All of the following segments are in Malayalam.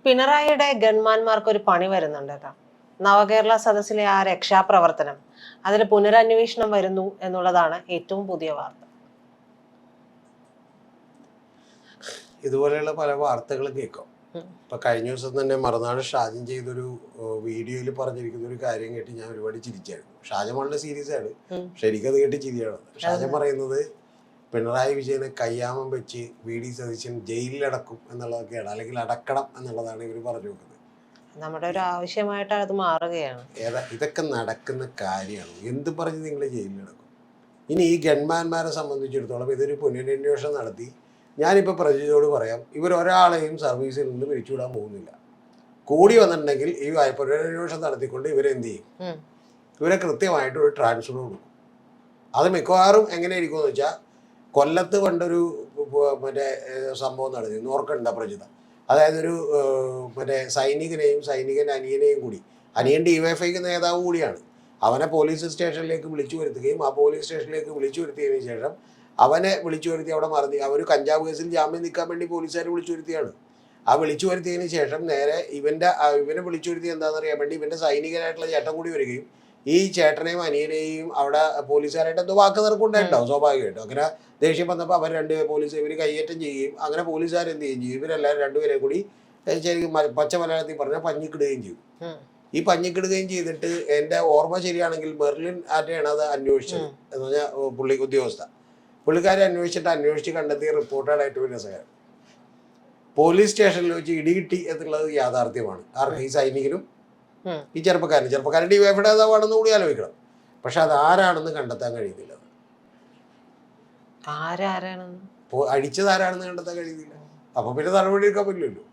പിണറായിയുടെ ഗൺമാന്മാർക്ക് ഒരു പണി വരുന്നുണ്ട് കേട്ടോ. നവകേരള സദസ്സിലെ ആ രക്ഷാപ്രവർത്തനം, അതിൽ പുനരന്വേഷണം വരുന്നു എന്നുള്ളതാണ് ഏറ്റവും പുതിയ വാർത്ത. ഇതുപോലെയുള്ള പല വാർത്തകളും കേൾക്കും. ഇപ്പൊ കഴിഞ്ഞ ദിവസം തന്നെ മറുനാട് ഷാജൻ ചെയ്തൊരു വീഡിയോയിൽ പറഞ്ഞിരിക്കുന്ന ഒരു കാര്യം കേട്ട് ഞാൻ ഒരുപാട് ചിരിച്ചായിരുന്നു. ഷാജൻ വളരെ സീരിയസ് ആണ്, പക്ഷെ എനിക്കത് കേട്ട് ചിരിയാണ്. ഷാജൻ പറയുന്നത് പിണറായി വിജയനെ കയ്യാമം വെച്ച് വി.ഡി. സതീശൻ ജയിലിലടക്കും എന്നുള്ളതൊക്കെയാണ്, അല്ലെങ്കിൽ അടക്കണം എന്നുള്ളതാണ് ഇവർ പറഞ്ഞു നോക്കുന്നത്. നമ്മുടെ ഒരു ആവശ്യമായിട്ട് അത് മാറുകയാണ്. ഇതൊക്കെ നടക്കുന്ന കാര്യമാണ്. എന്ത് പറഞ്ഞ് നിങ്ങൾ ജയിലിലടക്കും? ഇനി ഈ ഗൺമാന്മാരെ സംബന്ധിച്ചിടത്തോളം ഇതൊരു പുനരന്വേഷണം നടത്തി, ഞാനിപ്പോൾ പ്രജിതോട് പറയാം, ഇവരൊരാളെയും സർവീസിൽ നിന്ന് പിരിച്ചുവിടാൻ പോകുന്നില്ല. കൂടി വന്നിട്ടുണ്ടെങ്കിൽ ഈ പുനരന്വേഷണം നടത്തിക്കൊണ്ട് ഇവരെന്ത് ചെയ്യും? ഇവരെ കൃത്യമായിട്ട് ഒരു ട്രാൻസ്ഫർ കൊടുക്കും. അത് മിക്കവാറും എങ്ങനെ ഇരിക്കുമെന്ന് വെച്ചാൽ, കൊല്ലത്ത് പണ്ടൊരു മറ്റേ സംഭവം നടന്നിരുന്നു, ഓർക്കണ്ട പ്രജിത? അതായത് ഒരു മറ്റേ സൈനികൻ്റെ അനിയനെയും കൂടി, അനിയൻ ഡിവൈഎഫ്ഐക്ക് നേതാവ് കൂടിയാണ്, അവനെ പോലീസ് സ്റ്റേഷനിലേക്ക് വിളിച്ചു വരുത്തുകയും ആ പോലീസ് സ്റ്റേഷനിലേക്ക് വിളിച്ചു വരുത്തിയതിനു ശേഷം അവനെ വിളിച്ചു വരുത്തി അവിടെ മറന്നു. അവർ കഞ്ചാവ് കേസിൽ ജാമ്യം നിൽക്കാൻ വേണ്ടി പോലീസുകാർ വിളിച്ചു വരുത്തിയാണ്. ആ വിളിച്ചു വരുത്തിയതിന് ശേഷം നേരെ ഇവനെ വിളിച്ചു വരുത്തി എന്താണെന്ന് അറിയാൻ വേണ്ടി ഇവൻ്റെ സൈനികനായിട്ടുള്ള ചേട്ടൻ കൂടി വരികയും ഈ ചേട്ടനെയും അനിയനെയും അവിടെ പോലീസുകാരായിട്ട് എന്തോ വാക്ക് തർക്കമുണ്ടായിട്ടുണ്ടാവും സ്വാഭാവികമായിട്ടും. അങ്ങനെ ദേഷ്യം വന്നപ്പോൾ അവർ ഇവർ കയ്യേറ്റം ചെയ്യുകയും അങ്ങനെ പോലീസുകാർ എന്ത് ചെയ്യും? ഇവരെല്ലാവരും രണ്ടുപേരെ കൂടി ശരിക്കും പച്ച മലയാളത്തിൽ പറഞ്ഞാൽ പഞ്ഞിക്കിടുകയും ചെയ്യും. ഈ പഞ്ഞിക്കിടുകയും ചെയ്തിട്ട് എൻ്റെ ഓർമ്മ ശരിയാണെങ്കിൽ ബെർലിൻ ആറ്റയാണ് അത് അന്വേഷിച്ചത് എന്ന് പറഞ്ഞാൽ പുള്ളിക്കാരെ അന്വേഷിച്ച് കണ്ടെത്തിയ റിപ്പോർട്ടാണ് ഏറ്റവും രസകരം. പോലീസ് സ്റ്റേഷനിൽ വെച്ച് ഇടികിട്ടി എന്നുള്ളത് യാഥാർത്ഥ്യമാണ്. ആർക്ക്? ഈ സൈനികനും ഈ ചെറുപ്പക്കാരൻ ഡിവൈഎഫ്ഐയുടെ നേതാവാണെന്ന് കൂടി ആലോചിക്കണം. പക്ഷെ അത് ആരാണെന്ന് കണ്ടെത്താൻ കഴിയുന്നില്ല. അടിച്ചത് ആരാണെന്ന് കണ്ടെത്താൻ കഴിയുന്നില്ല. അപ്പൊ പിന്നെ നടപടി എടുക്കാൻ പറ്റില്ലല്ലോ.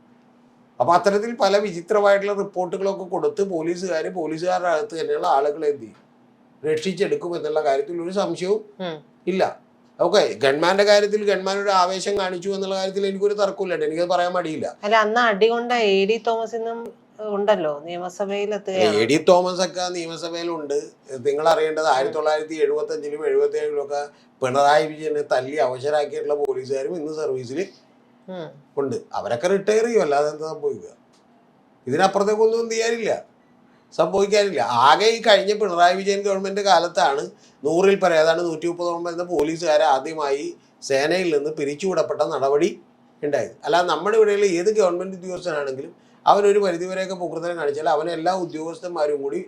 അപ്പൊ അത്തരത്തിൽ പല വിചിത്രമായിട്ടുള്ള റിപ്പോർട്ടുകളൊക്കെ കൊടുത്ത് പോലീസുകാരുടെ അകത്ത് തന്നെയുള്ള ആളുകളെ എന്ത് ചെയ്യും? രക്ഷിച്ചെടുക്കും എന്നുള്ള കാര്യത്തിൽ ഒരു സംശയവും ഇല്ല. ഓക്കെ, ഗൺമാന്റെ കാര്യത്തിൽ ഗൺമാനൊരു ആവേശം കാണിച്ചു എന്നുള്ള കാര്യത്തിൽ എനിക്കൊരു തർക്കമില്ല, എനിക്കത് പറയാൻ മടിയില്ല. അല്ല, അന്ന് അടികൊണ്ട എ.ഡി. തോമസിനും ഉണ്ടല്ലോ നിയമസഭയിൽ. എ.ഡി. തോമസ് ഒക്കെ നിയമസഭയിലുണ്ട്. നിങ്ങൾ അറിയേണ്ടത് 1975-ലും 1977-ലും ഒക്കെ പിണറായി വിജയനെ തല്ലി അവശരാക്കിയിട്ടുള്ള പോലീസുകാരും ഇന്ന് സർവീസിൽ ഉണ്ട്. അവരൊക്കെ റിട്ടയർ ചെയ്യും, അല്ലാതെ എന്താ സംഭവിക്കുക? ഇതിനപ്പുറത്തേക്കൊന്നും സംഭവിക്കാനില്ല. ആകെ ഈ കഴിഞ്ഞ പിണറായി വിജയൻ ഗവൺമെന്റ് കാലത്താണ് 100-ൽ പരം, ഏതാണ് 139 പോലീസുകാരെ ആദ്യമായി സേനയിൽ നിന്ന് പിരിച്ചുവിടപ്പെട്ട നടപടി ഉണ്ടായത്. അല്ലാതെ നമ്മുടെ ഇവിടെയുള്ള ഏത് ഗവൺമെന്റ് ഉദ്യോഗസ്ഥനാണെങ്കിലും അവനൊരു പരിധിവരെയൊക്കെ പുകൃതനം കാണിച്ചാൽ അവനെ എല്ലാ ഉദ്യോഗസ്ഥന്മാരും കൂടി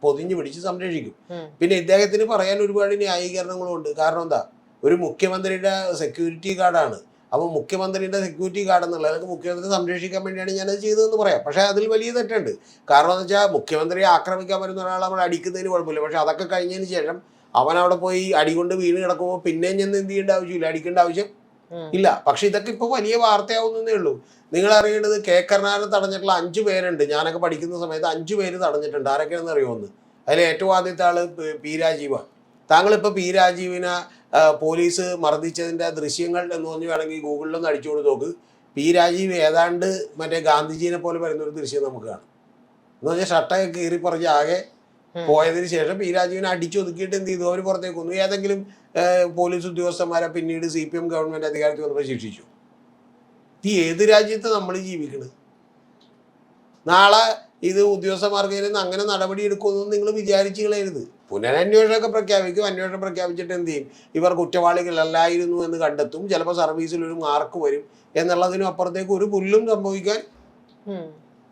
പൊതിഞ്ഞു പിടിച്ച് സംരക്ഷിക്കും. പിന്നെ ഇദ്ദേഹത്തിന് പറയാൻ ഒരുപാട് ന്യായീകരണങ്ങളും ഉണ്ട്. കാരണം എന്താ? ഒരു മുഖ്യമന്ത്രിയുടെ സെക്യൂരിറ്റി ഗാർഡാണ്. അപ്പോൾ മുഖ്യമന്ത്രിയുടെ സെക്യൂരിറ്റി ഗാർഡ് എന്നുള്ളത് മുഖ്യമന്ത്രി സംരക്ഷിക്കാൻ വേണ്ടിയാണ് ഞാനത് ചെയ്തതെന്ന് പറയാം. പക്ഷേ അതിൽ വലിയ തെറ്റുണ്ട്. കാരണം എന്ന് വെച്ചാൽ മുഖ്യമന്ത്രിയെ ആക്രമിക്കാൻ വരുന്ന ഒരാൾ നമ്മൾ അടിക്കുന്നതിന് കുഴപ്പമില്ല. പക്ഷെ അതൊക്കെ കഴിഞ്ഞതിന് ശേഷം അവൻ അവിടെ പോയി അടികൊണ്ട് വീണ് കിടക്കുമ്പോൾ പിന്നെയും ചെന്ന് എന്ത് ചെയ്യേണ്ട ആവശ്യമില്ല, അടിക്കേണ്ട ആവശ്യം ഇല്ല. പക്ഷെ ഇതൊക്കെ ഇപ്പോൾ വലിയ വാർത്തയാവുന്നതേ ഉള്ളൂ. നിങ്ങൾ അറിയേണ്ടത് കരുണാകരനെ തടഞ്ഞിട്ടുള്ള 5 പേരുണ്ട്. ഞാനൊക്കെ പഠിക്കുന്ന സമയത്ത് 5 പേര് തടഞ്ഞിട്ടുണ്ട്. ആരൊക്കെയാണെന്ന് അറിയുമെന്ന്? അതിൽ ഏറ്റവും ആദ്യത്തെ ആള് പി രാജീവാണ്. താങ്കളിപ്പോൾ പി രാജീവിനെ പോലീസ് മർദ്ദിച്ചതിൻ്റെ ദൃശ്യങ്ങൾ എന്ന് പറഞ്ഞ് വേണമെങ്കിൽ ഗൂഗിളിലൊന്ന് അടിച്ചു കൊടുത്ത് നോക്ക്. പി രാജീവ് ഏതാണ്ട് മറ്റേ ഗാന്ധിജീനെ പോലെ വരുന്നൊരു ദൃശ്യം നമുക്ക് കാണാം. എന്ന് പറഞ്ഞാൽ ഷർട്ടൊക്കെ കീറി പറഞ്ഞ് ആകെ പോയതിന് ശേഷം പി രാജീവിനെ അടിച്ചൊതുക്കിയിട്ട് എന്ത് ചെയ്തു? അവർ പുറത്തേക്ക് വന്നു. ഏതെങ്കിലും പോലീസ് ഉദ്യോഗസ്ഥന്മാരെ പിന്നീട് CPM ഗവൺമെൻറ് അധികാരത്തിൽ വന്നപ്പോൾ ശിക്ഷിച്ചു. ഈ ഏത് രാജ്യത്ത് നമ്മൾ ജീവിക്കുന്നത്? നാളെ ഇത് ഉദ്യോഗസ്ഥന്മാർക്ക് അങ്ങനെ നടപടി എടുക്കുമെന്ന് നിങ്ങൾ വിചാരിച്ചു കളയരുത്. പുനരന്വേഷണമൊക്കെ പ്രഖ്യാപിക്കും. അന്വേഷണം പ്രഖ്യാപിച്ചിട്ട് എന്ത് ചെയ്യും? ഇവർ കുറ്റവാളികളല്ലായിരുന്നു എന്ന് കണ്ടെത്തും. ചിലപ്പോൾ സർവീസിൽ ഒരു മാർക്ക് വരും. എന്നുള്ളതിനും അപ്പുറത്തേക്ക് ഒരു പുല്ലും സംഭവിക്കാൻ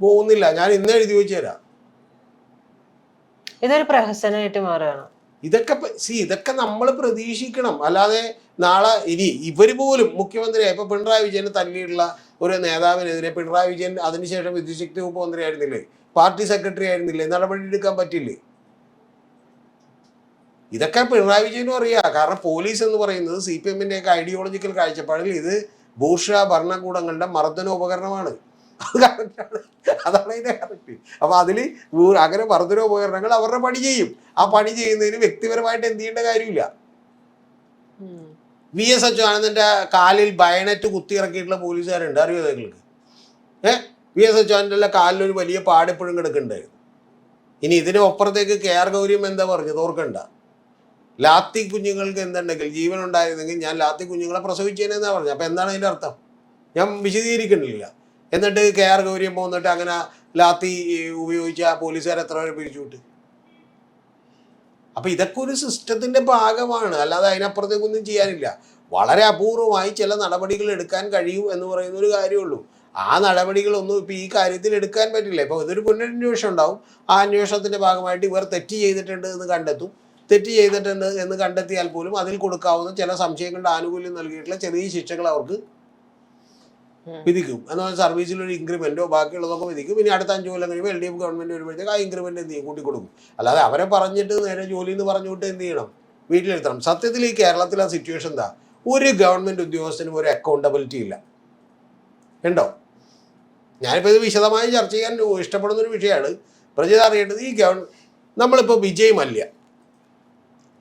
പോകുന്നില്ല. ഞാൻ ഇന്ന് എഴുതി വെച്ചു തരാം. ഇതൊരു പ്രഹസനമായിട്ട് മാറുകയാണ്. ഇതൊക്കെ നമ്മൾ പ്രതീക്ഷിക്കണം. അല്ലാതെ നാളെ ഇവർ പോലും മുഖ്യമന്ത്രിയായി ഇപ്പൊ പിണറായി വിജയനെ തല്ലിയിട്ടുള്ള ഒരു നേതാവിനെതിരെ പിണറായി വിജയൻ അതിനുശേഷം വിദ്യുശക്തി വകുപ്പ് മന്ത്രി ആയിരുന്നില്ലേ, പാർട്ടി സെക്രട്ടറി ആയിരുന്നില്ലേ, നടപടി എടുക്കാൻ പറ്റില്ലേ? ഇതൊക്കെ പിണറായി വിജയനും അറിയാം. കാരണം പോലീസ് എന്ന് പറയുന്നത് CPM-ന്റെ ഒക്കെ ഐഡിയോളജിക്കൽ കാഴ്ചപ്പാടിൽ ഇത് ബൂർഷ ഭരണകൂടങ്ങളുടെ മർദ്ദനോപകരണമാണ്. അത് കറക്റ്റാണ്. അതാണ് അതിൻ്റെ കറക്റ്റ്. അപ്പൊ അതിൽ അങ്ങനെ മർദ്ദനോപകരണങ്ങൾ അവരുടെ പണി ചെയ്യും. ആ പണി ചെയ്യുന്നതിന് വ്യക്തിപരമായിട്ട് എന്ത് ചെയ്യേണ്ട കാര്യമില്ല. VS അച്യുതാനന്ദന്റെ കാലിൽ ബയണറ്റ് കുത്തിയിറക്കിയിട്ടുള്ള പോലീസുകാരുണ്ട്, അറിയോ നിങ്ങൾക്ക്? VS അച്യുതാനന്ദന്റെ കാലിലൊരു വലിയ പാടെപ്പോഴും കിടക്കുന്നുണ്ടായിരുന്നു. ഇനി ഇതിന് അപ്പുറത്തേക്ക് KR ഗൗരിയം എന്താ പറഞ്ഞത് ഓർക്കണ്ട? ലാത്തി കുഞ്ഞുങ്ങൾക്ക് എന്തുണ്ടെങ്കിൽ ജീവൻ ഉണ്ടായിരുന്നെങ്കിൽ ഞാൻ ലാത്തി കുഞ്ഞുങ്ങളെ പ്രസവിച്ചേനെന്നാ പറഞ്ഞത്. അപ്പം എന്താണ് അതിൻ്റെ അർത്ഥം? ഞാൻ വിശദീകരിക്കണില്ല. എന്നിട്ട് KR ഗൗരിയം പോന്നിട്ട് അങ്ങനെ ലാത്തി ഉപയോഗിച്ച പോലീസുകാർ എത്ര പേരെ പിരിച്ചു വിട്ട്? അപ്പൊ ഇതൊക്കെ ഒരു സിസ്റ്റത്തിന്റെ ഭാഗമാണ്, അല്ലാതെ അതിനപ്പുറത്തേക്കൊന്നും ചെയ്യാനില്ല. വളരെ അപൂർവമായി ചില നടപടികൾ എടുക്കാൻ കഴിയും എന്ന് പറയുന്ന ഒരു കാര്യമുള്ളൂ. ആ നടപടികളൊന്നും ഇപ്പൊ ഈ കാര്യത്തിൽ എടുക്കാൻ പറ്റില്ല. ഇപ്പൊ ഇതൊരു പുനരന്വേഷണം ഉണ്ടാവും. ആ അന്വേഷണത്തിന്റെ ഭാഗമായിട്ട് ഇവർ തെറ്റ് ചെയ്തിട്ടുണ്ട് എന്ന് കണ്ടെത്തും. തെറ്റ് ചെയ്തിട്ടുണ്ട് എന്ന് കണ്ടെത്തിയാൽ പോലും അതിൽ കൊടുക്കാവുന്ന ചില സംശയങ്ങളുടെ ആനുകൂല്യം നൽകിയിട്ടുള്ള ചെറിയ ശിക്ഷകൾ അവർക്ക് വിധിക്കും. എന്നാൽ സർവീസിൽ ഒരു ഇൻക്രിമെന്റോ ബാക്കിയുള്ളതൊക്കെ വിധിക്കും. ഇനി അടുത്ത 5 കൊല്ലം കഴിയുമ്പോൾ LDF ഗവൺമെന്റ് വരുമ്പോഴത്തേക്ക് ആ ഇൻക്രിമെന്റ് എന്ത് ചെയ്യും? കൂട്ടിക്കൊടുക്കും. അല്ലാതെ അവരെ പറഞ്ഞിട്ട് നേരെ ജോലി എന്ന് പറഞ്ഞു വിട്ട് എന്ത് ചെയ്യണം? വീട്ടിലെത്തണം. സത്യത്തിൽ ഈ കേരളത്തിലെ ആ സിറ്റുവേഷൻ എന്താ? ഒരു ഗവൺമെന്റ് ഉദ്യോഗസ്ഥനും ഒരു അക്കൗണ്ടബിലിറ്റി ഇല്ല. ഉണ്ടോ? ഞാനിപ്പോൾ ഇത് വിശദമായി ചർച്ച ചെയ്യാൻ ഇഷ്ടപ്പെടുന്ന ഒരു വിഷയമാണ്. പ്രജ അറിയേണ്ടത് ഈ നമ്മളിപ്പോൾ വിജയ് മല്യ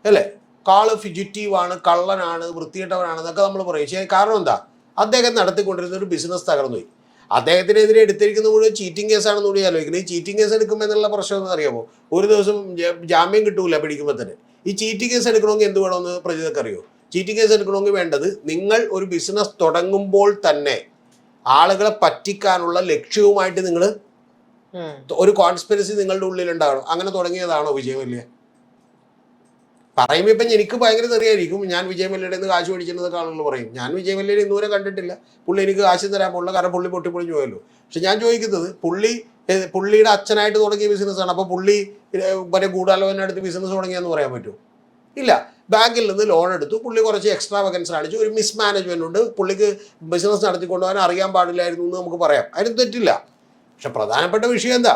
അല്ലേ, കാള് ഫിജിറ്റീവാണ്, കള്ളനാണ്, വൃത്തികെട്ടവനാണെന്നൊക്കെ നമ്മൾ പറയും. കാരണം എന്താ? അദ്ദേഹം നടത്തിക്കൊണ്ടിരുന്ന ഒരു ബിസിനസ് തകർന്നുപോയി. അദ്ദേഹത്തിനെതിരെ എടുത്തിരിക്കുന്ന മുഴുവൻ ചീറ്റിംഗ് കേസാണെന്ന് കൂടി ആലോചിക്കുന്നത്. ഈ ചീറ്റിംഗ് കേസ് എടുക്കുമ്പോൾ എന്നുള്ള പ്രശ്നം എന്ന് അറിയാമോ? ഒരു ദിവസം ജാമ്യം കിട്ടൂല പിടിക്കുമ്പോൾ തന്നെ. ഈ ചീറ്റിംഗ് കേസ് എടുക്കണമെങ്കിൽ എന്ത് വേണമെന്ന് പ്രജിതക്ക് അറിയോ? ചീറ്റിംഗ് കേസ് എടുക്കണമെങ്കിൽ വേണ്ടത്, നിങ്ങൾ ഒരു ബിസിനസ് തുടങ്ങുമ്പോൾ തന്നെ ആളുകളെ പറ്റിക്കാനുള്ള ലക്ഷ്യവുമായിട്ട് നിങ്ങൾ ഒരു കോൺസ്പിറസി നിങ്ങളുടെ ഉള്ളിൽ ഉണ്ടാവണം. അങ്ങനെ തുടങ്ങിയതാണോ വിജയ് മല്യ? പറയുമ്പോൾ ഇപ്പം എനിക്ക് ഭയങ്കര തെറിയായിരിക്കും. ഞാൻ വിജയ് മല്യയുടെ നിന്ന് കാശ് മേടിച്ചിരുന്നതൊക്കെ ആളുകൾ പറയും. ഞാൻ വിജയ് മല്യയുടെ ഇന്നുവരെ കണ്ടിട്ടില്ല. പുള്ളി എനിക്ക് കാശ് തരാൻ പോലുള്ള, കാരണം പുള്ളി പൊട്ടിപ്പൊളിഞ്ഞു പോയല്ലോ. പക്ഷെ ഞാൻ ചോദിക്കുന്നത്, പുള്ളിയുടെ അച്ഛനായിട്ട് തുടങ്ങിയ ബിസിനസ്സാണ്. അപ്പോൾ പുള്ളി വരെ ഗൂഢാലോചനടുത്ത് ബിസിനസ് തുടങ്ങിയെന്ന് പറയാൻ പറ്റുമോ? ഇല്ല. ബാങ്കിൽ നിന്ന് ലോൺ എടുത്തു, പുള്ളി കുറച്ച് എക്സ്ട്രാ വകൻസ് കാണിച്ചു, ഒരു മിസ്മാനേജ്മെന്റ് ഉണ്ട്, പുള്ളിക്ക് ബിസിനസ് നടത്തിക്കൊണ്ടുപോകാൻ അറിയാൻ പാടില്ലായിരുന്നു എന്ന് നമുക്ക് പറയാം. അതിന് തെറ്റില്ല. പക്ഷെ പ്രധാനപ്പെട്ട വിഷയം എന്താ?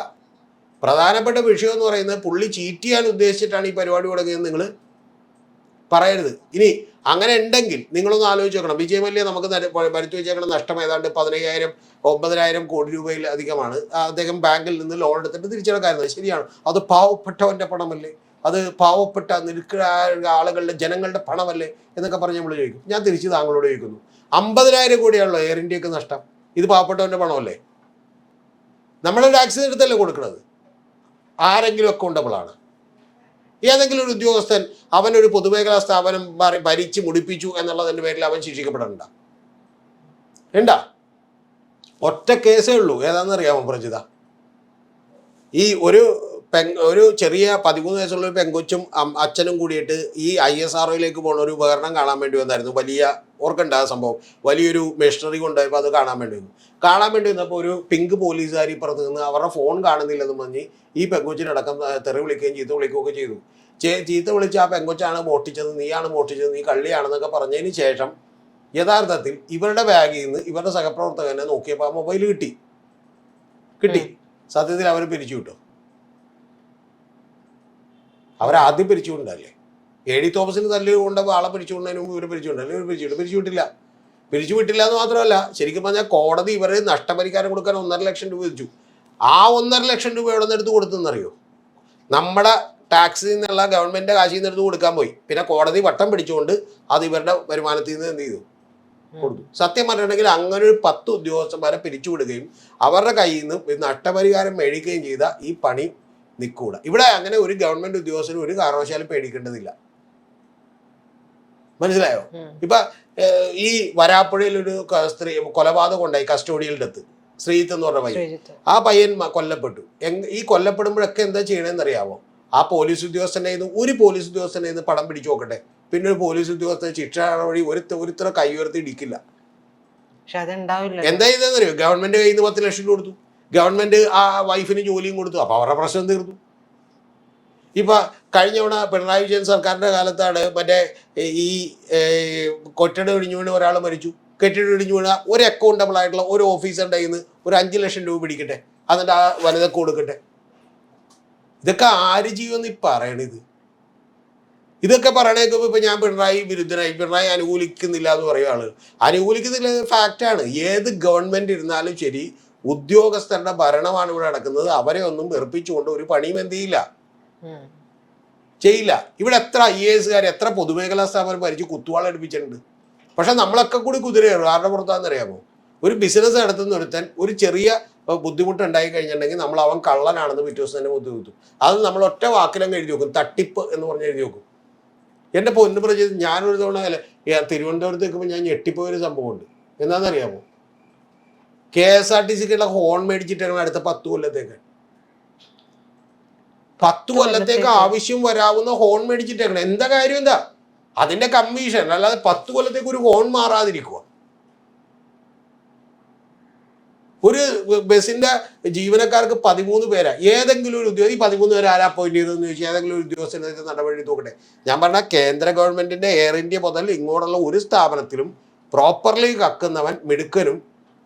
പ്രധാനപ്പെട്ട വിഷയം എന്ന് പറയുന്നത്, പുള്ളി ചീറ്റ് ചെയ്യാൻ ഉദ്ദേശിച്ചിട്ടാണ് ഈ പരിപാടി തുടങ്ങിയത് നിങ്ങൾ പറയരുത്. ഇനി അങ്ങനെ ഉണ്ടെങ്കിൽ നിങ്ങളൊന്ന് ആലോചിച്ച് നോക്കണം. വിജയ് മല്യ നമുക്ക് വരുത്തി വെച്ചേക്കുന്ന നഷ്ടം ഏതാണ്ട് 9,000 കോടി രൂപയിലധികമാണ്. അദ്ദേഹം ബാങ്കിൽ നിന്ന് ലോൺ എടുത്തിട്ട് തിരിച്ചടക്കാറുന്നത്. ശരിയാണ്, അത് പാവപ്പെട്ടവൻ്റെ പണമല്ലേ, അത് പാവപ്പെട്ട നിൽക്കുന്ന ആളുകളുടെ ജനങ്ങളുടെ പണമല്ലേ എന്നൊക്കെ പറഞ്ഞ് നമ്മൾ ചോദിക്കും. ഞാൻ തിരിച്ച് താങ്കളോട് ചോദിക്കുന്നു, 50,000 കോടിയാണല്ലോ എയർ ഇന്ത്യക്ക് നഷ്ടം. ഇത് പാവപ്പെട്ടവൻ്റെ പണമല്ലേ? നമ്മുടെ ടാക്സ് എടുത്തല്ലേ കൊടുക്കുന്നത്? ആരെങ്കിലും അക്കൗണ്ടബിളാണ്? ഏതെങ്കിലും ഒരു ഉദ്യോഗസ്ഥൻ അവനൊരു പൊതുമേഖലാ സ്ഥാപനം ഭരിച്ച് മുടിപ്പിച്ചു എന്നുള്ളതിൻ്റെ പേരിൽ അവൻ ശിക്ഷിക്കപ്പെടണ്ട? ഉണ്ടാ? ഒറ്റ കേസേ ഉള്ളൂ. ഏതാണെന്നറിയാമോ പ്രജിത? ഈ ഒരു ചെറിയ 13 വയസ്സുള്ള ഒരു പെങ്കൊച്ചും അച്ഛനും കൂടിയിട്ട് ഈ ISROയിലേക്ക് പോകുന്ന ഒരു ഉപകരണം കാണാൻ വേണ്ടി വന്നായിരുന്നു. വലിയ ഓർക്കണ്ട ആ സംഭവം, വലിയൊരു മെഷീനറി കൊണ്ടുപോയപ്പോൾ അത് കാണാൻ വേണ്ടി വന്നപ്പോൾ ഒരു പിങ്ക് പോലീസുകാർ ഇപ്പുറത്ത് നിന്ന് അവരുടെ ഫോൺ കാണുന്നില്ലെന്ന് പറഞ്ഞ് ഈ പെങ്കൊച്ചിനടക്കം തെറി വിളിക്കുകയും ചീത്ത വിളിക്കുകയൊക്കെ ചെയ്തു. ചീത്ത വിളിച്ച് ആ പെങ്കൊച്ചാണ് മോഷ്ടിച്ചത്, നീയാണ് മോഷ്ടിച്ചത്, നീ കള്ളിയാണെന്നൊക്കെ പറഞ്ഞതിന് ശേഷം യഥാർത്ഥത്തിൽ ഇവരുടെ ബാഗിൽ നിന്ന് ഇവരുടെ സഹപ്രവർത്തകനെ നോക്കിയപ്പോൾ ആ മൊബൈൽ കിട്ടി. സത്യത്തിൽ അവർ പിരിച്ചു വിട്ടു. അവരാദ്യം പിരിച്ചുകൊണ്ടല്ലേ? AD തോമസിന് തല്ലുകൊണ്ടപ്പോൾ ആളെ പിരിച്ചുകൊണ്ടതിന് മുമ്പ് ഇവർ പിരിച്ചുകൊണ്ടല്ലേ? ഇവർ പിരിച്ചു വിട്ടില്ല എന്ന് മാത്രമല്ല, ശരിക്കും പറഞ്ഞാൽ കോടതി ഇവരെ നഷ്ടപരിഹാരം കൊടുക്കാൻ 1.5 ലക്ഷം രൂപ വിധിച്ചു. ആ 1.5 ലക്ഷം രൂപ എവിടെ നിന്ന് എടുത്ത് കൊടുത്തെന്നറിയോ? നമ്മുടെ ടാക്സിൽ നിന്നുള്ള ഗവൺമെൻറ് കാശിൽ നിന്ന് എടുത്ത് കൊടുക്കാൻ പോയി. പിന്നെ കോടതി വട്ടം പിടിച്ചുകൊണ്ട് അത് ഇവരുടെ വരുമാനത്തിൽ നിന്ന് എന്ത് ചെയ്തു? കൊടുത്തു. സത്യം പറഞ്ഞിട്ടുണ്ടെങ്കിൽ അങ്ങനെ ഒരു 10 ഉദ്യോഗസ്ഥന്മാരെ പിരിച്ചുവിടുകയും അവരുടെ കയ്യിൽ നിന്ന് നഷ്ടപരിഹാരം മേടിക്കുകയും ചെയ്ത ഈ പണി നിൽക്കൂട. ഇവിടെ അങ്ങനെ ഒരു ഗവൺമെന്റ് ഉദ്യോഗസ്ഥനും ഒരു കാരണവശാലും പേടിക്കേണ്ടതില്ല. മനസ്സിലായോ? ഇപ്പൊ ഈ വരാപ്പുഴയിൽ ഒരു സ്ത്രീ കൊലപാതകം ഉണ്ടായി, കസ്റ്റോഡിയൽ ഡെത്ത്, ശ്രീജിത്ത് എന്ന് പറഞ്ഞ പയ്യൻ. ആ പയ്യൻ കൊല്ലപ്പെട്ടു. ഈ കൊല്ലപ്പെടുമ്പോഴൊക്കെ എന്താ ചെയ്യണമെന്ന് അറിയാമോ? ആ പോലീസ് ഉദ്യോഗസ്ഥൻ്റെ ഒരു പോലീസ് ഉദ്യോഗസ്ഥൻ്റെ പടം പിടിച്ചു നോക്കട്ടെ, പിന്നെ ഒരു പോലീസ് ഉദ്യോഗസ്ഥൻ ശിക്ഷ വഴി ഒരുത്തര കൈ ഉയർത്തി ഇടിക്കില്ല. എന്താ ചെയ്തെന്നറിയോ? ഗവൺമെന്റ് കയ്യിൽ നിന്ന് 10 ലക്ഷം കൊടുത്തു, ഗവൺമെന്റ് ആ വൈഫിന് ജോലിയും കൊടുത്തു. അപ്പൊ അവരുടെ പ്രശ്നം തീർന്നു. ഇപ്പൊ കഴിഞ്ഞ തവണ പിണറായി വിജയൻ സർക്കാരിന്റെ കാലത്താണ് മറ്റേ ഈ കെട്ടിടം ഇടിഞ്ഞു വീണ് ഒരാൾ മരിച്ചു. കെട്ടിടം ഇടിഞ്ഞു വീണ ഒരു അക്കൗണ്ടബിൾ ആയിട്ടുള്ള ഒരു ഓഫീസറുടെ കയ്യിൽ നിന്ന് ഒരു 5 ലക്ഷം രൂപ പിടിക്കട്ടെ, എന്നിട്ട് ആ വനിതക്ക് കൊടുക്കട്ടെ. ഇതൊക്കെ ആര് ചെയ്യുമെന്ന് ഈ പറയണത്? ഇതൊക്കെ പറയണേക്കുമ്പോൾ ഇപ്പൊ ഞാൻ പിണറായി വിരുദ്ധനായി, പിണറായി അനുകൂലിക്കുന്നില്ല എന്ന് പറയുന്ന ആളുകൾ അനുകൂലിക്കുന്നില്ല, ഫാക്റ്റാണ്. ഏത് ഗവൺമെന്റ് ഇരുന്നാലും ശരി, ഉദ്യോഗസ്ഥരുടെ ഭരണമാണ് ഇവിടെ നടക്കുന്നത്. അവരെ ഒന്നും വെറുപ്പിച്ചുകൊണ്ട് ഒരു പണിയും എന്ത് ചെയ്യില്ല. ഇവിടെ എത്ര IAS എത്ര പൊതുമേഖലാ സ്ഥാപനം ഭരിച്ച് കുത്തുവാളടുപ്പിച്ചിട്ടുണ്ട്. പക്ഷെ നമ്മളൊക്കെ കൂടി കുതിരയാണ്. ആരുടെ പുറത്താണെന്നറിയാമോ? ഒരു ബിസിനസ് നടത്തുന്ന ഒരുത്തൻ ഒരു ചെറിയ ബുദ്ധിമുട്ടുണ്ടായി കഴിഞ്ഞിട്ടുണ്ടെങ്കിൽ നമ്മൾ അവൻ കള്ളനാണെന്ന് പിറ്റേ ദിവസം തന്നെ ബുദ്ധിമുട്ടും. അത് നമ്മൾ ഒറ്റ വാക്കിലങ്ങ് എഴുതി നോക്കും, തട്ടിപ്പ് എന്ന് പറഞ്ഞ് എഴുതി നോക്കും. എൻ്റെ പൊന്നു പ്രജ, ഞാനൊരു തവണ തിരുവനന്തപുരത്ത് നിൽക്കുമ്പോൾ ഞാൻ ഞെട്ടിപ്പോയൊരു സംഭവമുണ്ട്. എന്താണെന്നറിയാമോ? KSRTCക്കുള്ള ഹോൺ മേടിച്ചിട്ടാണ് അടുത്ത 10 കൊല്ലത്തേക്ക് 10 കൊല്ലത്തേക്ക് ആവശ്യം വരാവുന്ന ഹോൺ മേടിച്ചിട്ടേക്കണം. എന്താ കാര്യം എന്താ അതിന്റെ കമ്മീഷൻ, അല്ലാതെ 10 കൊല്ലത്തേക്ക് ഒരു ഹോൺ മാറാതിരിക്കുക. ഒരു ബസിന്റെ ജീവനക്കാർക്ക് 13 പേരാ. ഏതെങ്കിലും ഒരു ഉദ്യോഗി 13 പേര് ആരാ അപ്പോയിന്റ് ചെയ്തതെന്ന് ചോദിച്ചാൽ ഏതെങ്കിലും ഒരു ഉദ്യോഗസ്ഥനെതിരെ നടപടി നോക്കട്ടെ. ഞാൻ പറഞ്ഞ കേന്ദ്ര ഗവൺമെന്റിന്റെ എയർ ഇന്ത്യ മുതൽ ഇങ്ങോട്ടുള്ള ഒരു സ്ഥാപനത്തിലും പ്രോപ്പർലി കക്കുന്നവൻ മിടുക്കനും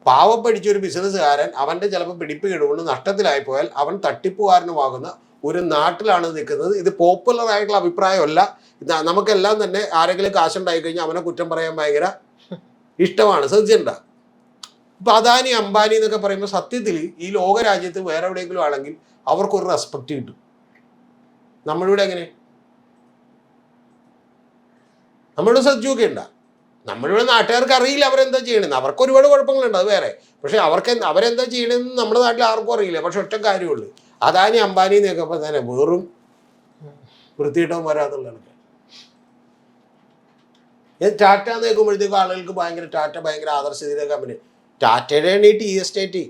പാവം പഠിച്ച ഒരു ബിസിനസ്സുകാരൻ അവന്റെ ചിലപ്പോൾ പിടിപ്പ് കിടുകൊണ്ട് നഷ്ടത്തിലായി പോയാൽ അവൻ തട്ടിപ്പുകാരനുമാകുന്ന ഒരു നാട്ടിലാണ് നിൽക്കുന്നത്. ഇത് പോപ്പുലർ ആയിട്ടുള്ള അഭിപ്രായമല്ല. നമുക്കെല്ലാം തന്നെ ആരെങ്കിലും കാശുണ്ടായി കഴിഞ്ഞാൽ അവനെ കുറ്റം പറയാൻ ഭയങ്കര ഇഷ്ടമാണ്. ശ്രദ്ധിച്ചിട്ടുണ്ടോ? ഇപ്പൊ അദാനി അംബാനി എന്നൊക്കെ പറയുമ്പോൾ സത്യത്തിൽ ഈ ലോകരാജ്യത്ത് വേറെ എവിടെയെങ്കിലും ആണെങ്കിൽ അവർക്കൊരു റെസ്പെക്ട് കിട്ടും. നമ്മളിവിടെ എങ്ങനെ? നമ്മളിവിടെ ശ്രദ്ധിച്ചൊക്കെ ഉണ്ടാ. നമ്മളിവിടെ നാട്ടുകാർക്ക് അറിയില്ല അവരെന്താ ചെയ്യണമെന്ന്. അവർക്ക് ഒരുപാട് കുഴപ്പങ്ങളുണ്ട്, അത് വേറെ. പക്ഷെ അവരെന്താ ചെയ്യണമെന്ന് നമ്മുടെ നാട്ടിൽ ആർക്കും അറിയില്ല. പക്ഷെ ഒറ്റ കാര്യമുള്ളൂ, അദാനി അംബാനി എന്നൊക്കെ തന്നെ വെറും വൃത്തിയിട്ടവും വരാത്തുള്ളതാണ്. ടാറ്റ എന്ന് കേൾക്കുമ്പോഴത്തേക്കും ആളുകൾക്ക് ടാറ്റ ഭയങ്കര ആദർശതയുടെ കമ്പനി. ടാറ്റയുടെയാണ് ഈ ടി എസ്റ്റേറ്റ്.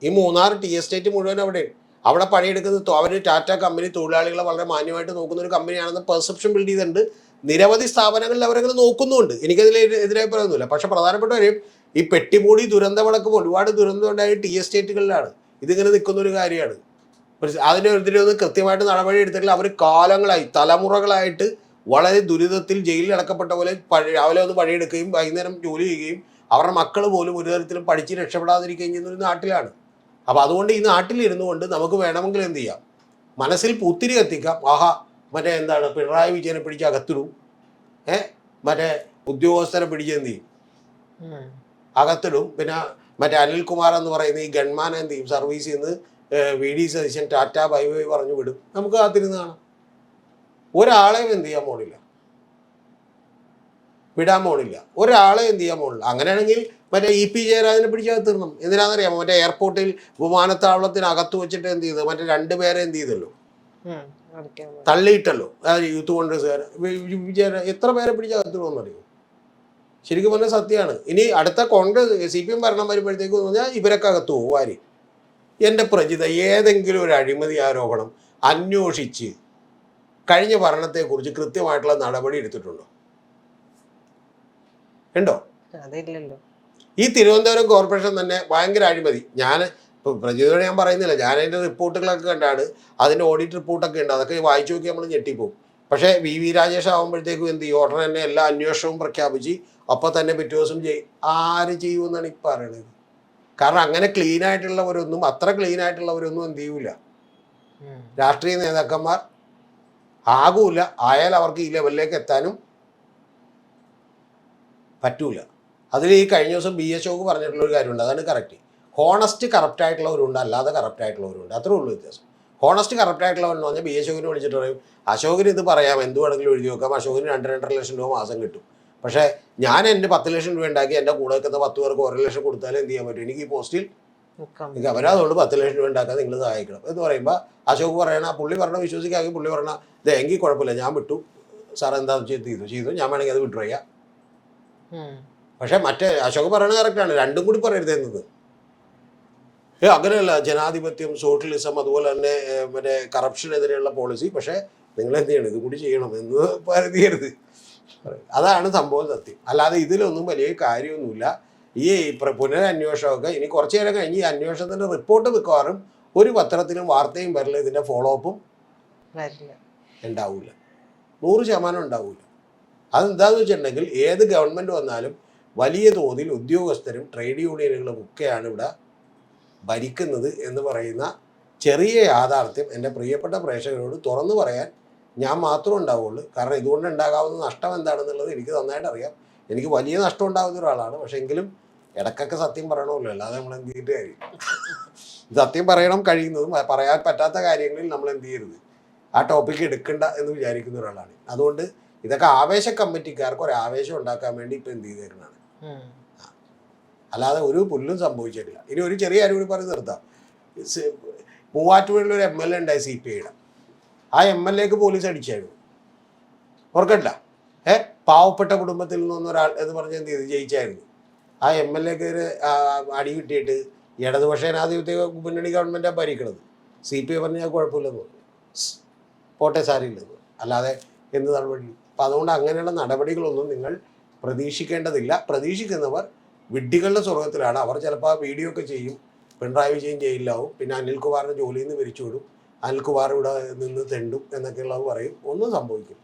ഈ മൂന്നാർ ടി എസ്റ്റേറ്റ് മുഴുവൻ അവിടെ പണിയെടുക്കുന്നത് അവർ ടാറ്റ കമ്പനി തൊഴിലാളികളെ വളരെ മാന്യമായിട്ട് നോക്കുന്ന ഒരു കമ്പനിയാണെന്ന് പെർസെപ്ഷൻ ബിൽഡ് ചെയ്തിട്ടുണ്ട്. നിരവധി സ്ഥാപനങ്ങളിൽ അവരങ്ങനെ നോക്കുന്നുമുണ്ട്. എനിക്കതിൽ എതിരായി പറയുന്നില്ല. പക്ഷെ പ്രധാനപ്പെട്ട കാര്യം ഈ പെട്ടിമൂടി ദുരന്തമടക്കം ഒരുപാട് ദുരന്തം ഉണ്ടായ ടി എസ്റ്റേറ്റുകളിലാണ് ഇതിങ്ങനെ നിൽക്കുന്ന ഒരു കാര്യമാണ്. അതിനെതിരെയൊന്നും കൃത്യമായിട്ട് നടപടി എടുത്തിട്ടില്ല. അവർ കാലങ്ങളായി തലമുറകളായിട്ട് വളരെ ദുരിതത്തിൽ ജയിലിൽ അടക്കപ്പെട്ട പോലെ രാവിലെ ഒന്ന് പണിയെടുക്കുകയും വൈകുന്നേരം ജോലി ചെയ്യുകയും അവരുടെ മക്കൾ പോലും ഒരു തരത്തിലും പഠിച്ച് രക്ഷപ്പെടാതിരിക്കുകയും ചെയ്യുന്ന ഒരു നാട്ടിലാണ്. അപ്പോൾ അതുകൊണ്ട് ഈ നാട്ടിലിരുന്നു കൊണ്ട് നമുക്ക് വേണമെങ്കിൽ എന്ത് ചെയ്യാം, മനസ്സിൽ പൂത്തിരി കത്തിക്കാം. ആഹാ, മറ്റേ എന്താണ് പിണറായി വിജയനെ പിടിച്ച് അകത്തിടും, മറ്റേ ഉദ്യോഗസ്ഥരെ പിടിച്ച് എന്ത് ചെയ്യും, അകത്തിടും. പിന്നെ മറ്റേ അനിൽകുമാർ എന്ന് പറയുന്ന ഈ ഗൺമാൻ എന്ത് ചെയ്യും, സർവീസിൽ നിന്ന് VD Satheesan Tata bye bye പറഞ്ഞു വിടും. നമുക്ക് കാത്തിരുന്ന് കാണാം. ഒരാളെയും എന്ത് ചെയ്യാൻ പോണില്ല, വിടാൻ പോണില്ല. ഒരാളെ എന്ത് ചെയ്യാൻ പോണില്ല. അങ്ങനെയാണെങ്കിൽ മറ്റേ EP ജയരാജനെ പിടിച്ചകത്തിടണം. എന്തിനാണെന്നറിയാമോ? മറ്റേ എയർപോർട്ടിൽ വിമാനത്താവളത്തിനകത്ത് വെച്ചിട്ട് എന്ത് ചെയ്തു, മറ്റേ 2 പേരെ എന്ത് ചെയ്തല്ലോ, തള്ളിയിട്ടല്ലോ യൂത്ത് കോൺഗ്രസ്സുകാർ. എത്ര പേരെ പിടിച്ചകത്തിടുമെന്നറിയോ? ശരിക്കും പറഞ്ഞാൽ സത്യമാണ്. ഇനി അടുത്ത കോൺഗ്രസ് CPM ഭരണം വരുമ്പോഴത്തേക്ക് പറഞ്ഞാൽ ഇവരൊക്കെ അകത്ത് പോകും. ആര്? എൻ്റെ പ്രജിത ഏതെങ്കിലും ഒരു അഴിമതി ആരോപണം അന്വേഷിച്ച് കഴിഞ്ഞ ഭരണത്തെക്കുറിച്ച് കൃത്യമായിട്ടുള്ള നടപടി എടുത്തിട്ടുണ്ടോ? ഉണ്ടോ? ഈ തിരുവനന്തപുരം കോർപ്പറേഷൻ തന്നെ ഭയങ്കര അഴിമതി. ഇപ്പോൾ പ്രജിതയോട് ഞാൻ പറയുന്നില്ല, ഞാൻ അതിൻ്റെ റിപ്പോർട്ടുകളൊക്കെ കണ്ടാണ്, അതിൻ്റെ ഓഡിറ്റ് റിപ്പോർട്ടൊക്കെ ഉണ്ട്. അതൊക്കെ വായിച്ചു നോക്കി നമ്മൾ ഞെട്ടിപ്പോവും. പക്ഷേ VV രാജേഷ് ആകുമ്പോഴത്തേക്കും എന്ത് ചെയ്യും, ഉടനെ തന്നെ എല്ലാ അന്വേഷണവും പ്രഖ്യാപിച്ച് അപ്പം തന്നെ പിറ്റേ ദിവസം ആര് ചെയ്യുമെന്നാണ് ഈ പറയണത്. കാരണം അങ്ങനെ ക്ലീൻ ആയിട്ടുള്ളവരൊന്നും, അത്ര ക്ലീൻ ആയിട്ടുള്ളവരൊന്നും എന്ത് ചെയ്യൂല, രാഷ്ട്രീയ നേതാക്കന്മാർ ആകൂല. ആയാൽ അവർക്ക് ഈ ലെവലിലേക്ക് എത്താനും പറ്റൂല. അതിൽ ഈ കഴിഞ്ഞ ദിവസം BHO പറഞ്ഞിട്ടുള്ള ഒരു കാര്യമുണ്ട്, അതാണ് കറക്റ്റ്. ഹോണസ്റ്റ് കറപ്റ്റ് ആയിട്ടുള്ളവരുണ്ട്, അല്ലാതെ കറപ്റ്റ് ആയിട്ടുള്ളവരുണ്ട്. അത്രേ ഉള്ളൂ വ്യത്യാസം. ഹോണസ്റ്റ് കറപ്റ്റ് ആയിട്ടുള്ളവരെന്ന് പറഞ്ഞാൽ BHOവിനെ വിളിച്ചിട്ട് പറയും, അശോകന് ഇത് പറയാം, എന്ത് വേണമെങ്കിലും എഴുതി നോക്കാം, അശോകന് 2-2.5 ലക്ഷം രൂപ മാസം കിട്ടും. പക്ഷേ ഞാൻ എൻ്റെ 10 ലക്ഷം രൂപ ഉണ്ടാക്കി എൻ്റെ കൂടെ വെക്കുന്ന 10 പേർക്ക് 1 ലക്ഷം കൊടുത്താലും എന്ത് ചെയ്യാൻ പറ്റും, എനിക്ക് ഈ പോസ്റ്റിൽ എനിക്ക് അവരതുകൊണ്ട് 10 ലക്ഷം രൂപ ഉണ്ടാക്കാൻ നിങ്ങൾ സഹായിക്കണം എന്ന് പറയുമ്പോൾ അശോക് പറയണ, പുള്ളി പറഞ്ഞ വിശ്വസിക്കാക്കി പുള്ളി പറഞ്ഞ ഇത് എങ്കിൽ കുഴപ്പമില്ല, ഞാൻ വിട്ടു സാർ എന്താ ചെയ്തു ഞാൻ വേണമെങ്കിൽ അത് വിട്ടു പറയാം. പക്ഷെ മറ്റേ അശോക് പറയണത് കറക്റ്റാണ്, രണ്ടും കൂടി പറയരുതെന്നത്. അങ്ങനെയല്ല ജനാധിപത്യം, സോഷ്യലിസം, അതുപോലെ തന്നെ മറ്റേ കറപ്ഷനെതിരെയുള്ള പോളിസി. പക്ഷേ നിങ്ങൾ എന്ത് ചെയ്യണം, ഇത് കൂടി ചെയ്യണം എന്ന് കരുതിയരുത്. അതാണ് സംഭവം, സത്യം. അല്ലാതെ ഇതിലൊന്നും വലിയ കാര്യമൊന്നുമില്ല. ഈ പുനരന്വേഷണമൊക്കെ ഇനി കുറച്ചു നേരം കഴിഞ്ഞ് ഈ അന്വേഷണത്തിൻ്റെ റിപ്പോർട്ട് മിക്കവാറും ഒരു പത്രത്തിലും വാർത്തയും വരില്ല, ഇതിൻ്റെ ഫോളോ അപ്പും ഉണ്ടാവില്ല, 100% ഉണ്ടാവില്ല. അതെന്താണെന്ന് വെച്ചിട്ടുണ്ടെങ്കിൽ ഏത് ഗവൺമെൻറ് വന്നാലും വലിയ തോതിൽ ഉദ്യോഗസ്ഥരും ട്രേഡ് യൂണിയനുകളും ഒക്കെയാണ് ഇവിടെ ഭരിക്കുന്നത് എന്ന് പറയുന്ന ചെറിയ യാഥാർത്ഥ്യം എൻ്റെ പ്രിയപ്പെട്ട പ്രേക്ഷകരോട് തുറന്നു പറയാൻ ഞാൻ മാത്രമേ ഉണ്ടാവുള്ളൂ. കാരണം ഇതുകൊണ്ട് ഉണ്ടാകാവുന്ന നഷ്ടം എന്താണെന്നുള്ളത് എനിക്ക് നന്നായിട്ട് അറിയാം. എനിക്ക് വലിയ നഷ്ടം ഉണ്ടാകുന്ന ഒരാളാണ്. പക്ഷെ എങ്കിലും ഇടയ്ക്കൊക്കെ സത്യം പറയണമല്ലോ, അല്ലാതെ നമ്മൾ എന്ത് ചെയ്തിട്ട് കാര്യം. സത്യം പറയണം, കഴിയുന്നതും പറയാൻ പറ്റാത്ത കാര്യങ്ങളിൽ നമ്മൾ എന്ത് ചെയ്യരുത്, ആ ടോപ്പിക്ക് എടുക്കണ്ട എന്ന് വിചാരിക്കുന്ന ഒരാളാണ്. അതുകൊണ്ട് ഇതൊക്കെ ആവേശ കമ്മിറ്റിക്കാർക്ക് ഒരു ആവേശം ഉണ്ടാക്കാൻ വേണ്ടി ഇപ്പം എന്ത് ചെയ്തേക്കുന്നതാണ്, അല്ലാതെ ഒരു പുല്ലും സംഭവിച്ചിട്ടില്ല. ഇനി ഒരു ചെറിയ കാര്യം കൂടി പറഞ്ഞ് നിർത്താം. മൂവാറ്റുപുഴയിൽ ഒരു MLA ഉണ്ടായി CPIയുടെ. ആ MLAക്ക് പോലീസ് അടിച്ചായിരുന്നു, ഓർക്കണ്ട? പാവപ്പെട്ട കുടുംബത്തിൽ നിന്നൊരാൾ എന്ന് പറഞ്ഞ് എന്ത് ചെയ്ത് ജയിച്ചായിരുന്നു. ആ MLA-ക്ക് അടി കിട്ടിയിട്ട് ഇടതുപക്ഷ ജനാധിപത്യ മുന്നണി ഗവൺമെൻറ്റാണ് ഭരിക്കണത്. CPI പറഞ്ഞാൽ കുഴപ്പമില്ലെന്ന് പറഞ്ഞു, പോട്ടെ സാരിയില്ലെന്ന്, അല്ലാതെ എന്ത് നടപടി? അപ്പം അതുകൊണ്ട് അങ്ങനെയുള്ള നടപടികളൊന്നും നിങ്ങൾ പ്രതീക്ഷിക്കേണ്ടതില്ല. പ്രതീക്ഷിക്കുന്നവർ വിഡ്ഢികളുടെ സ്വർഗത്തിലാണ്. അവർ ചിലപ്പോൾ ആ വീഡിയോ ഒക്കെ ചെയ്യും, പിണറായി വിജയൻ ജയിലിലാവും, പിന്നെ അനിൽകുമാറിനെ ജോലിയിൽ നിന്ന് പിരിച്ചുവിടും, അനിൽകുമാർ ഇവിടെ നിന്ന് തെണ്ടും എന്നൊക്കെയുള്ളത് പറയും. ഒന്നും സംഭവിക്കും.